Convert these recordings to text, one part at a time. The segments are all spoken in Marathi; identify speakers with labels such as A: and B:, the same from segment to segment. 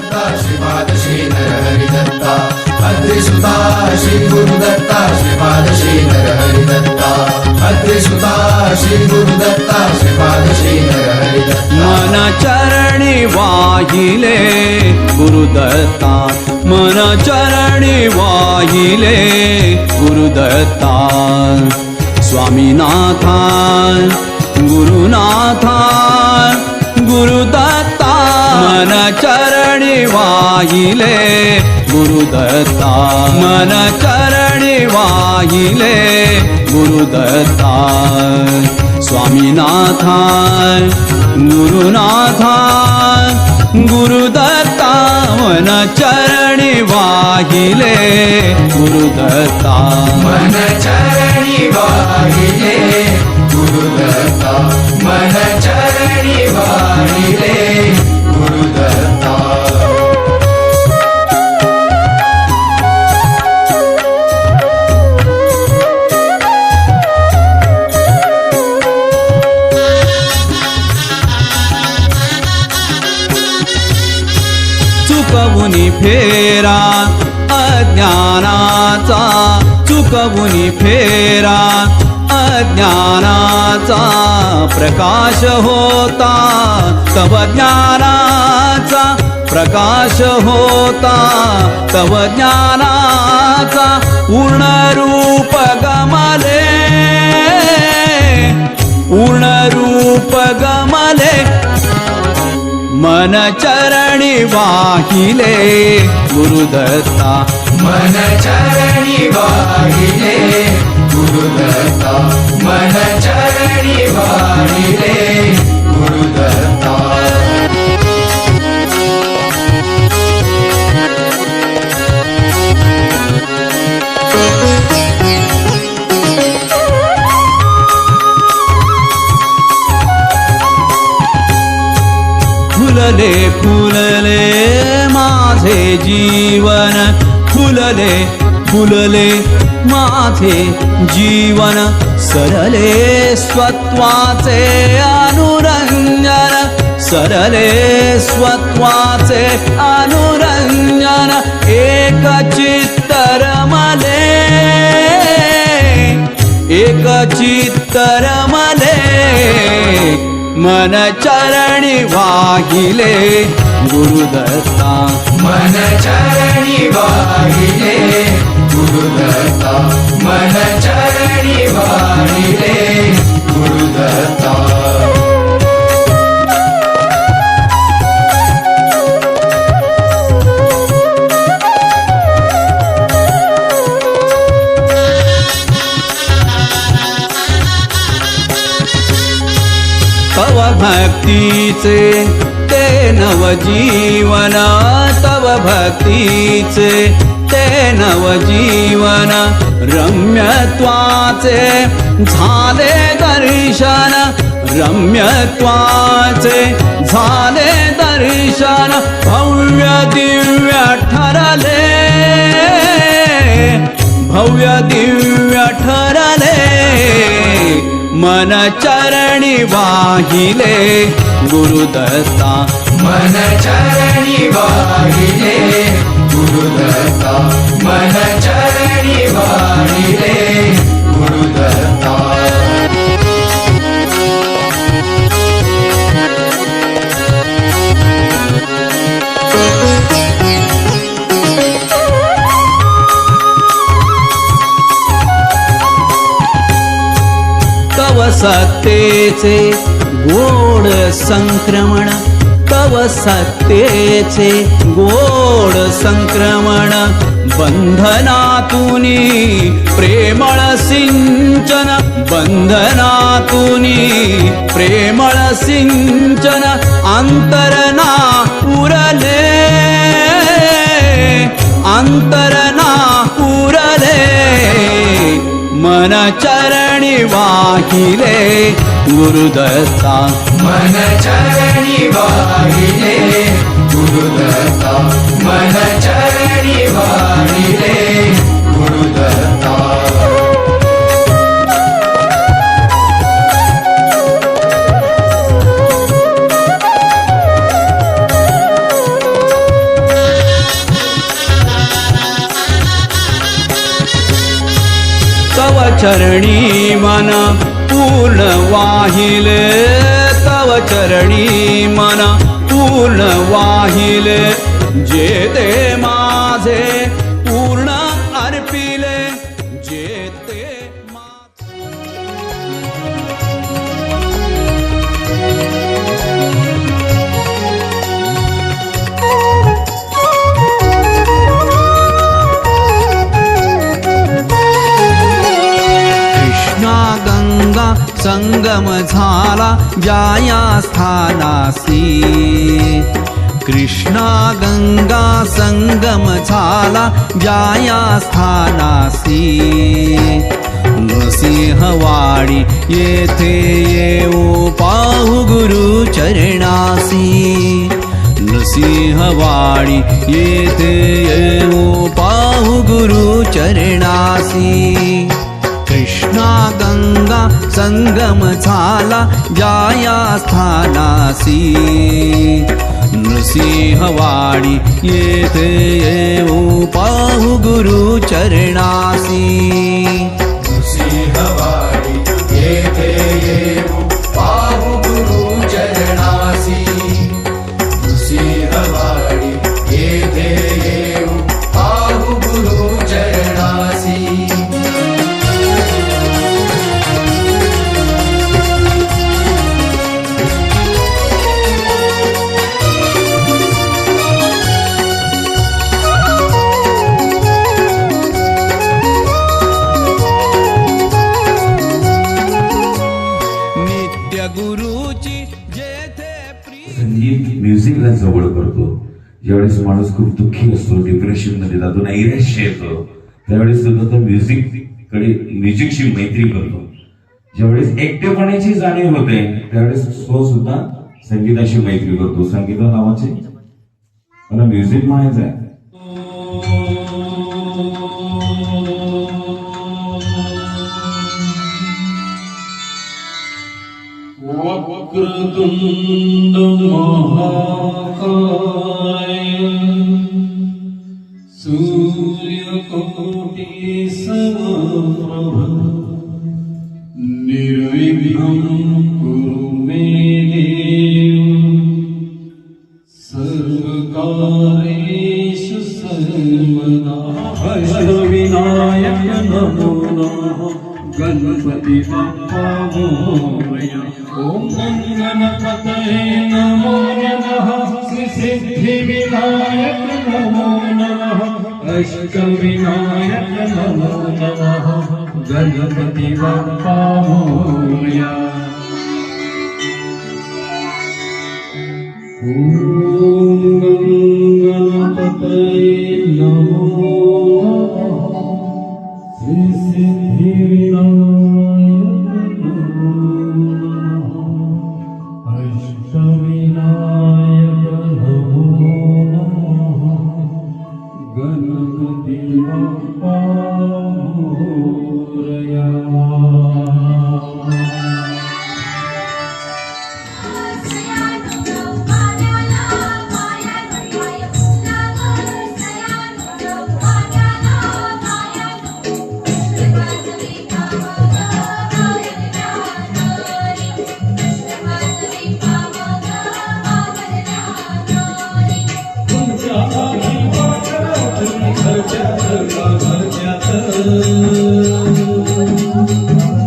A: गुरुदत्ता श्रीपाद श्री नरहरि दत्ता अद्रिसुता श्री गुरुदत्ता श्रीपाद श्री नरहरि दत्ता अद्रिसुता श्री गुरुदत्ता श्रीपाद श्री नरहरि दत्ता
B: मन चरणी वाहिले गुरुदत्ता मन चरणी वाहिले गुरुदत्ता स्वामीनाथा गुरुनाथा गुरुदत्ता मन चरणी वाहिले गुरुदत्ता मन चरणी वाहिले गुरुदत्ता स्वामीनाथा गुरुनाथा गुरुदत्ता मन चरणी वाहिले गुरुदत्ता
A: मन चरणी वाहिले गुरुदत्ता मन चरणी वाहिले गुरुदत्ता
B: चुकवुनी फेरा अज्ञानाचा चुकवुनी फेरा अज्ञानाचा प्रकाश होता तव ज्ञानाचा प्रकाश होता तव ज्ञानाचा पूर्ण रूप गमले पूर्ण रूप गमले मन चरणी वाहिले गुरुदत्ता
A: मन चरणी वाहिले गुरुदत्ता मन चरणी वाहिले गुरुदत्ता
B: फुलले फुलले माझे जीवन फुलले फुलले माझे जीवन सरले स्वत्वाचे अनुरंजन सरले स्वत्वाचे अनुरंजन एक चित्तर मले एक चित्तर मले मन चरणी वाहिले गुरुदत्ता
A: मन चरणी वाहिले गुरुदत्ता मन चरणी वाहिले गुरुदत्ता
B: तव भक्तीचे ते नवजीवन तव भक्तीचे ते नवजीवन रम्यत्वाचे झाले दर्शन रम्यत्वाचे झाले दर्शन भव्य दिव्य ठरले भव्य दिव्य ठरले मन चरणी वाहिले गुरुदत्ता
A: मन चरणी वाहिले गुरुदत्ता मन चरणी वाहिले गुरुदत्ता
B: तव सत्तेचे गोड संक्रमण तव सत्तेचे गोड संक्रमण बंधनातूनी प्रेमळ सिंचन बंधनातूनी प्रेमळ सिंचन अंतरना उरले अंतरना उरले मन चरणी वाहिले गुरुदत्ता
A: मन चरणी वाहिले गुरुदत्ता मन चरणी वाहिले गुरुदत्ता
B: चरणी मन पूर्ण वाहिले, तव चरणी मन पूर्ण वाहिले, जे ते माझे पूर्ण अर्पिले, जे ते गंगा संगम झाला ज्या स्थानासी, कृष्णा गंगा संगम झाला ज्या स्थानासी, नृसिंहवाडी येथे येऊ पाहू गुरु चरणासी, नृसिंहवाडी येथे येऊ पाहू गुरु चरणासी, कृष्णा गंगा संगम झाला ज्या स्थानासी, नृसिंहवाडी येथे येऊ पाहू गुरु चरणासी,
A: नृसिंहवाडी येथे येऊ पाहू गुरु चरणासी, नृसिंहवाडी येथे येऊ पाहू गुरु चरणासी.
C: संगीत म्युझिकला जवळ करतो. ज्यावेळेस माणूस खूप दुःखी असतो, डिप्रेशन मध्ये जातो, नैराश्य येतो, त्यावेळेस सुद्धा तो म्युझिकशी मैत्री करतो. ज्यावेळेस एकटेपणाची जाणीव होते त्यावेळेस तो सुद्धा संगीताशी मैत्री करतो. संगीता नावाचे मला म्युझिक म्हणायचं आहे.
D: वक्रतुंड महाकाय सूर्यकोटि समप्रभ निर्विघ्नं कुरु मे देव सर्वकार्येषु सर्वदा. अष्टविनायक नमो नमः गणपति बप्पा मोरया. ओम गणपतये नमो नमः श्री सिद्धिविनायक नमो नमः अष्टविनायक नमो नमः गणपति बप्पा मोरया. ओम गणपतये नमो नमः श्री सिद्धिविनायक अष्टविनायक नमो नमः गणपति बप्पा मोरया.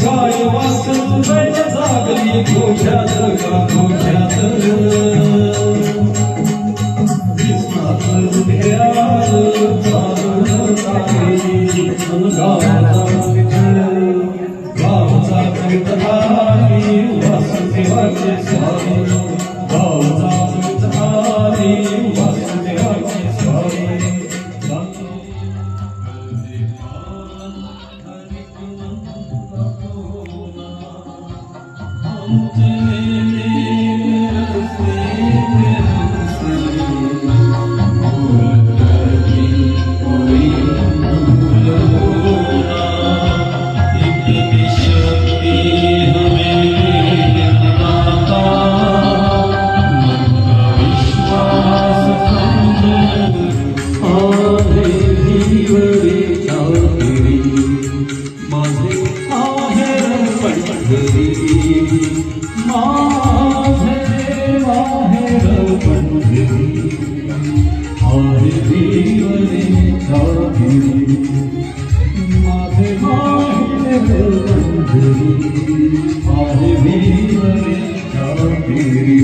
D: काय वासुदेव जागली घोषात घोषात विस्मात हृदयात गावचा कवितहारी वासुदेवाचे स्वामी, गावचा कवितहारी वासुदेवाचे स्वामी. माझे माझे माहेर पंढरी आहे वीरेच्या पेरी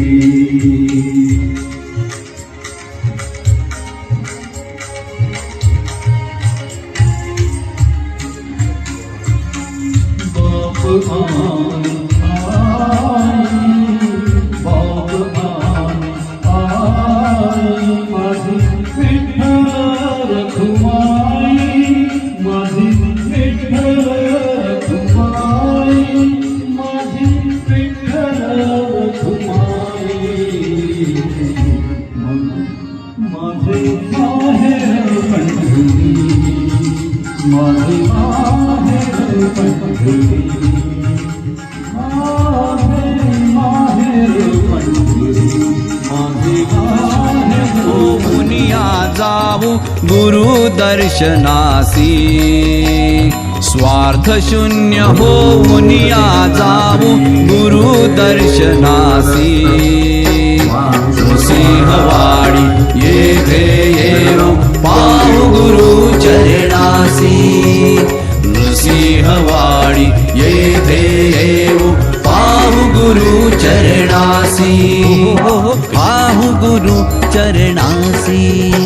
D: बाप आणि आई बाप आणि माझी विठ्ठल रखुमाई माझी विठ्ठल रखुमाई माझी विठ्ठल रखुमाई माझे माहेर पंढरी माझे माहेर पंढरी
B: मुनिया जाऊ गुरु दर्शनासी स्वार्थ शून्य हो मुनिया जाऊ गुरु दर्शनासी सिंहवाडी येथे येऊ पाहू गुरु चरणासी नृसिंहवाडी येथे येऊ पाहू गुरु चरणासी पाहू गुरु चरणासी